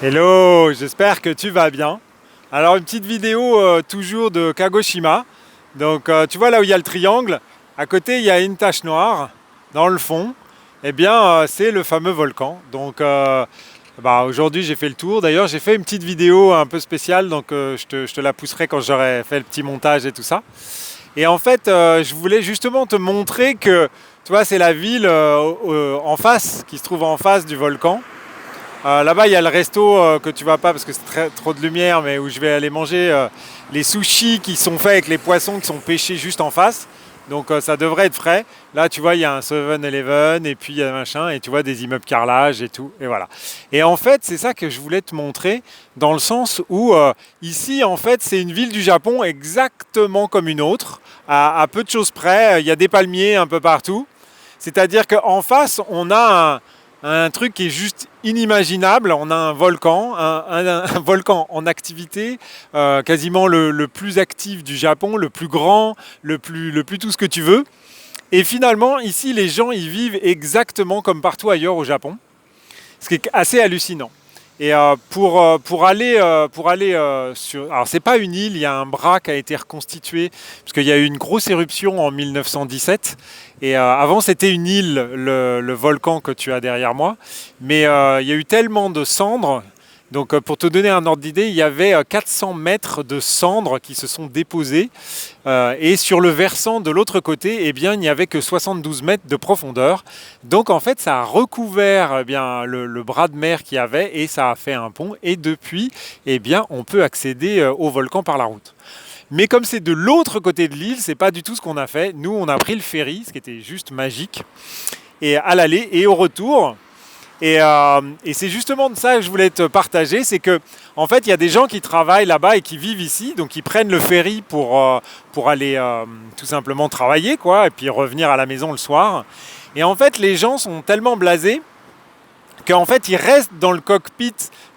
Hello, j'espère que tu vas bien. Alors une petite vidéo toujours de Kagoshima. Donc tu vois là où il y a le triangle, à côté il y a une tache noire dans le fond. Eh bien c'est le fameux volcan. Donc aujourd'hui j'ai fait le tour. D'ailleurs j'ai fait une petite vidéo un peu spéciale, donc je te la pousserai quand j'aurai fait le petit montage et tout ça. Et en fait je voulais justement te montrer que tu vois c'est la ville en face, qui se trouve en face du volcan. Là-bas, il y a le resto que tu vas pas parce que c'est trop de lumière, mais où je vais aller manger les sushis qui sont faits avec les poissons qui sont pêchés juste en face. Donc ça devrait être frais. Là, tu vois, il y a un 7-Eleven et puis il y a machin, et tu vois des immeubles carrelage et tout. Et voilà. Et en fait, c'est ça que je voulais te montrer dans le sens où ici, en fait, c'est une ville du Japon exactement comme une autre, à peu de choses près. Il y a des palmiers un peu partout. C'est-à-dire qu'en face, on a un truc qui est juste inimaginable. On a un volcan, un volcan en activité, quasiment le plus actif du Japon, le plus grand, le plus tout ce que tu veux. Et finalement, ici, les gens y vivent exactement comme partout ailleurs au Japon, ce qui est assez hallucinant. Et pour aller sur... Alors, c'est pas une île, il y a un bras qui a été reconstitué, parce qu'il y a eu une grosse éruption en 1917. Et avant, c'était une île, le volcan que tu as derrière moi. Mais il y a eu tellement de cendres. Donc, pour te donner un ordre d'idée, il y avait 400 mètres de cendres qui se sont déposées. Et sur le versant de l'autre côté, eh bien, il n'y avait que 72 mètres de profondeur. Donc, en fait, ça a recouvert le bras de mer qu'il y avait et ça a fait un pont. Et depuis, eh bien, on peut accéder au volcan par la route. Mais comme c'est de l'autre côté de l'île, c'est pas du tout ce qu'on a fait. Nous, on a pris le ferry, ce qui était juste magique, et à l'aller et au retour. Et c'est justement de ça que je voulais te partager, c'est que en fait il y a des gens qui travaillent là-bas et qui vivent ici, donc ils prennent le ferry pour aller tout simplement travailler, quoi, et puis revenir à la maison le soir. Et en fait les gens sont tellement blasés qu'en fait ils restent dans le cockpit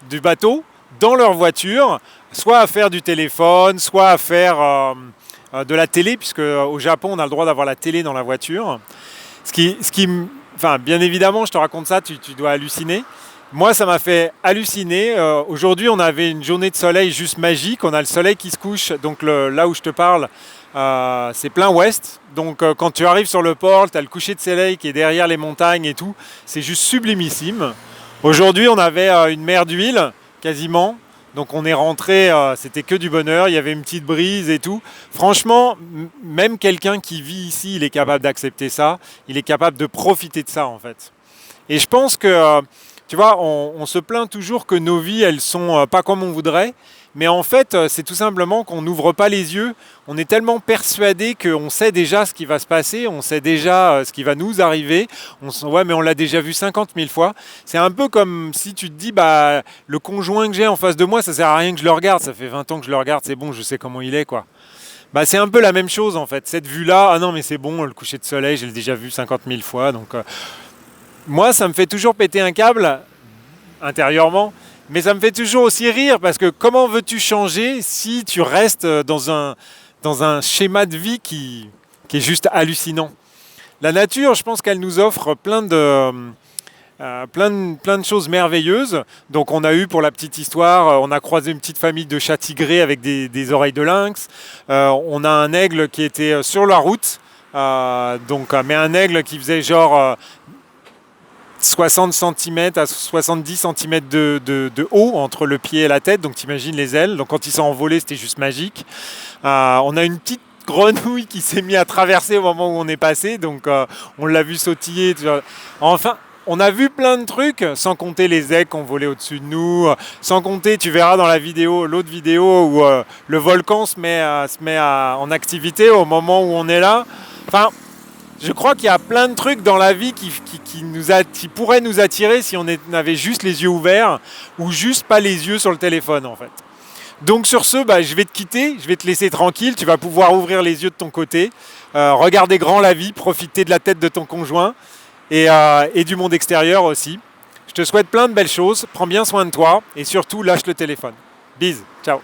du bateau, dans leur voiture, soit à faire du téléphone, soit à faire de la télé, puisque au Japon on a le droit d'avoir la télé dans la voiture. Enfin, bien évidemment, je te raconte ça, tu dois halluciner. Moi, ça m'a fait halluciner. Aujourd'hui, on avait une journée de soleil juste magique. On a le soleil qui se couche. Donc là où je te parle, c'est plein ouest. Donc quand tu arrives sur le port, tu as le coucher de soleil qui est derrière les montagnes et tout. C'est juste sublimissime. Aujourd'hui, on avait une mer d'huile, quasiment. Donc on est rentré, c'était que du bonheur, il y avait une petite brise et tout. Franchement, même quelqu'un qui vit ici, il est capable d'accepter ça, il est capable de profiter de ça en fait. Et je pense que, tu vois, on se plaint toujours que nos vies, elles sont pas comme on voudrait. Mais en fait, c'est tout simplement qu'on n'ouvre pas les yeux. On est tellement persuadé qu'on sait déjà ce qui va se passer, on sait déjà ce qui va nous arriver. Ouais, mais on l'a déjà vu 50 000 fois. C'est un peu comme si tu te dis, bah, le conjoint que j'ai en face de moi, ça sert à rien que je le regarde. Ça fait 20 ans que je le regarde, c'est bon, je sais comment il est, quoi. Bah, c'est un peu la même chose en fait. Cette vue-là, ah non, mais c'est bon, le coucher de soleil, j'ai déjà vu 50 000 fois. Donc, moi, ça me fait toujours péter un câble intérieurement. Mais ça me fait toujours aussi rire parce que comment veux-tu changer si tu restes dans un schéma de vie qui est juste hallucinant. La nature, je pense qu'elle nous offre plein de choses merveilleuses. Donc on a eu, pour la petite histoire, on a croisé une petite famille de chats tigrés avec des oreilles de lynx. On a un aigle qui était sur la route. Mais un aigle qui faisait genre 60 cm à 70 cm de haut entre le pied et la tête, donc t'imagines les ailes. Donc quand ils sont envolés, c'était juste magique. On a une petite grenouille qui s'est mise à traverser au moment où on est passé, donc on l'a vu sautiller. Enfin, on a vu plein de trucs, sans compter les aigles qui ont volé au-dessus de nous, sans compter, tu verras dans l'autre vidéo où le volcan se met en activité au moment où on est là. Enfin, je crois qu'il y a plein de trucs dans la vie qui pourraient nous attirer si on avait juste les yeux ouverts ou juste pas les yeux sur le téléphone en fait. Donc sur ce, je vais te quitter, je vais te laisser tranquille, tu vas pouvoir ouvrir les yeux de ton côté, regarder grand la vie, profiter de la tête de ton conjoint et du monde extérieur aussi. Je te souhaite plein de belles choses, prends bien soin de toi et surtout lâche le téléphone. Bise, ciao.